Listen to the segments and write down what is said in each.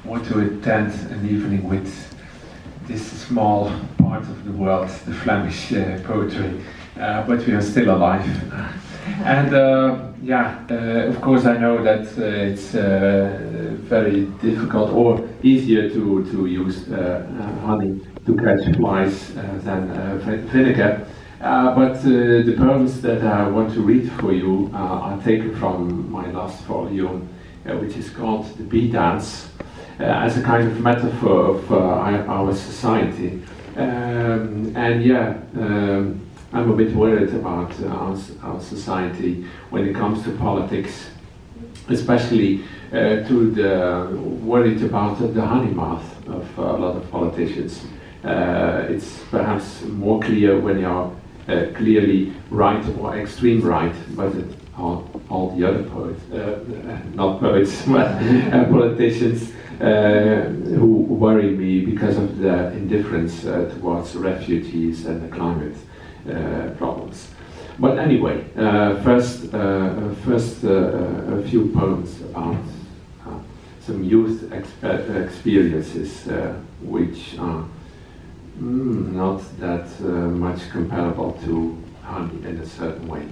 want to attend an evening with this small part of the world, the Flemish poetry, but we are still alive. And of course I know that it's very difficult or easier to use honey to catch flies than vinegar. But the poems that I want to read for you are taken from my last volume, which is called The Bee Dance, as a kind of metaphor of our society. I'm a bit worried about our society when it comes to politics, especially worried about the honey mouth of a lot of politicians. It's perhaps more clear when you're clearly right or extreme right, but all the other poets, not poets, but politicians who worry me because of the indifference towards refugees and the climate problems. But anyway, first a few poems about some youth experiences which are not that much comparable to honey in a certain way.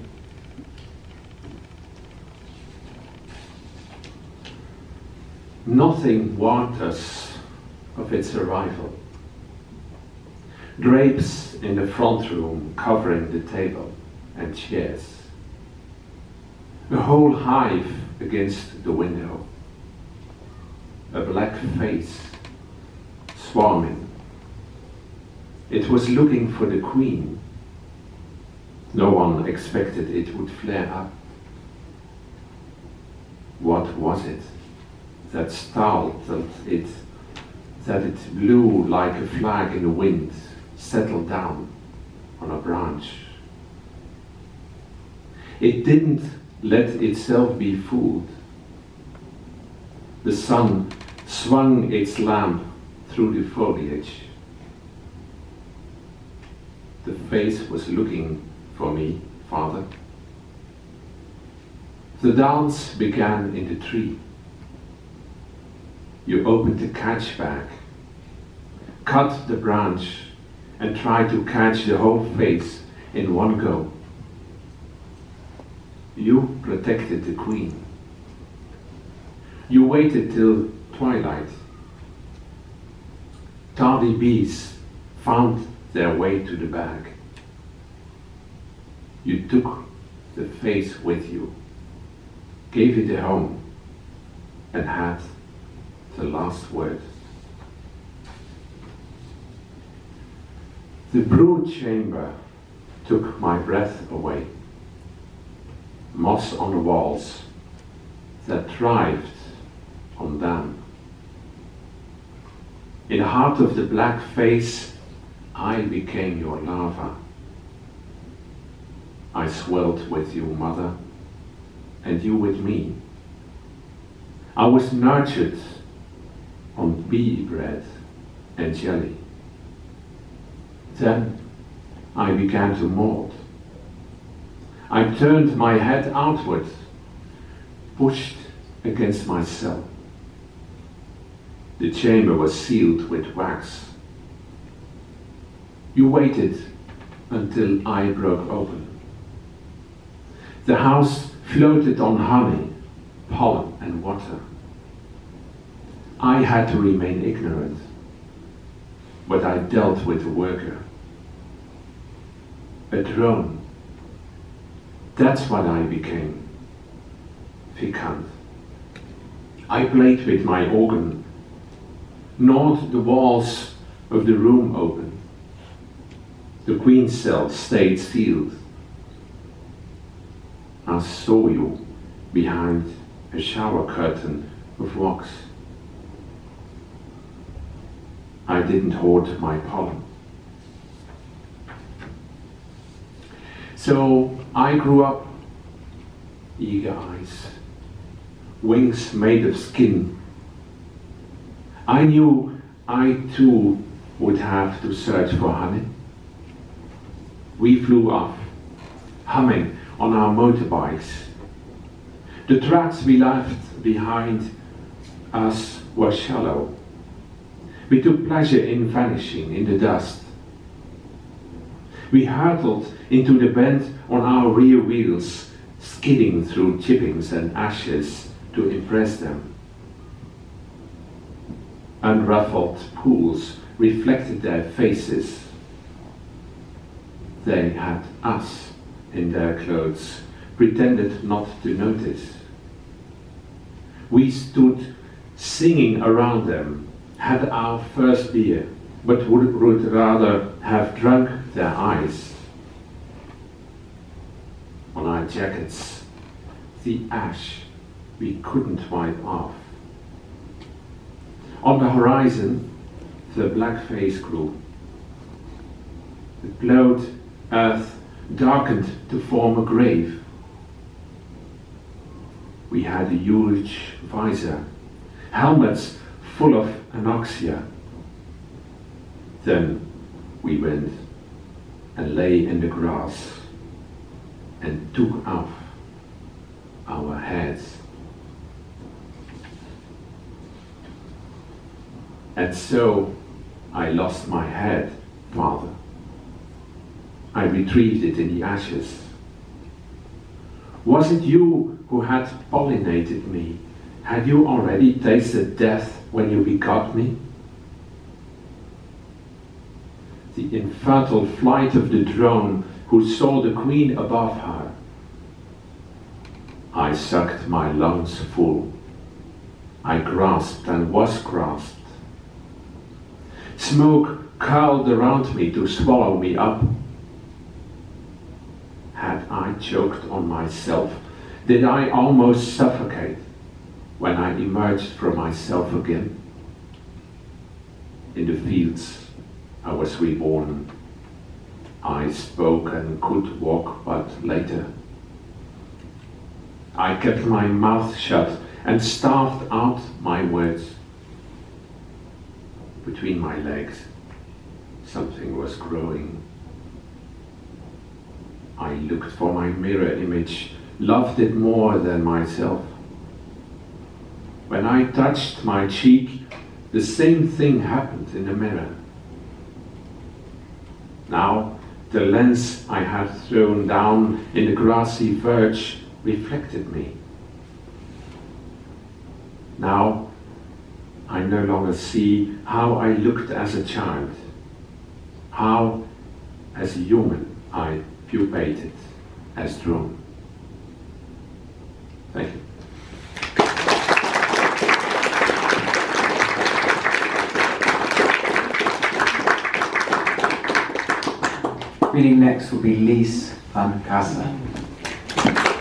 Nothing warned us of its arrival. Drapes in the front room covering the table and chairs. A whole hive against the window. A black face swarming. It was looking for the queen. No one expected it would flare up. What was it that startled it, that it blew like a flag in the wind, settled down on a branch? It didn't let itself be fooled. The sun swung its lamp through the foliage. The face was looking for me, Father. The dance began in the tree. You opened the catch bag, cut the branch, and tried to catch the whole face in one go. You protected the queen. You waited till twilight. Tardy bees found their way to the bag. You took the face with you, gave it a home, and had the last word. The brood chamber took my breath away. Moss on the walls that thrived on damp. In the heart of the black face, I became your larva. I swelled with you, Mother, and you with me. I was nurtured on bee bread and jelly. Then I began to mold. I turned my head outward, pushed against my cell. The chamber was sealed with wax. You waited until I broke open. The house floated on honey, pollen, and water. I had to remain ignorant, but I dealt with the worker. A drone. That's what I became. Vacant. I played with my organ, gnawed the walls of the room open. The queen's cell stayed sealed. I saw you behind a shower curtain of wax. I didn't hoard my pollen. So I grew up, eager eyes, wings made of skin. I knew I too would have to search for honey. We flew off, humming on our motorbikes. The tracks we left behind us were shallow. We took pleasure in vanishing in the dust. We hurtled into the bend on our rear wheels, skidding through chippings and ashes to impress them. Unruffled pools reflected their faces. They had us in their clothes, pretended not to notice. We stood singing around them, had our first beer, but would rather have drunk their eyes. On our jackets, the ash we couldn't wipe off. On the horizon, the black face grew. The plowed earth darkened to form a grave. We had a huge visor, helmets full of anoxia. Then we went and lay in the grass and took off our heads. And so I lost my head, Father. I retrieved it in the ashes. Was it you who had pollinated me? Had you already tasted death when you begot me? The infertile flight of the drone who saw the queen above her. I sucked my lungs full. I grasped and was grasped. Smoke curled around me to swallow me up. Had I choked on myself? Did I almost suffocate when I emerged from myself again? In the fields I was reborn. I spoke and could walk, but later I kept my mouth shut and starved out my words. Between my legs, something was growing. I looked for my mirror image, loved it more than myself. When I touched my cheek, the same thing happened in the mirror. Now, the lens I had thrown down in the grassy verge reflected me. Now, I no longer see how I looked as a child, how, as a human, I pupated as drone. Thank you. Reading next will be Lies van Gasse.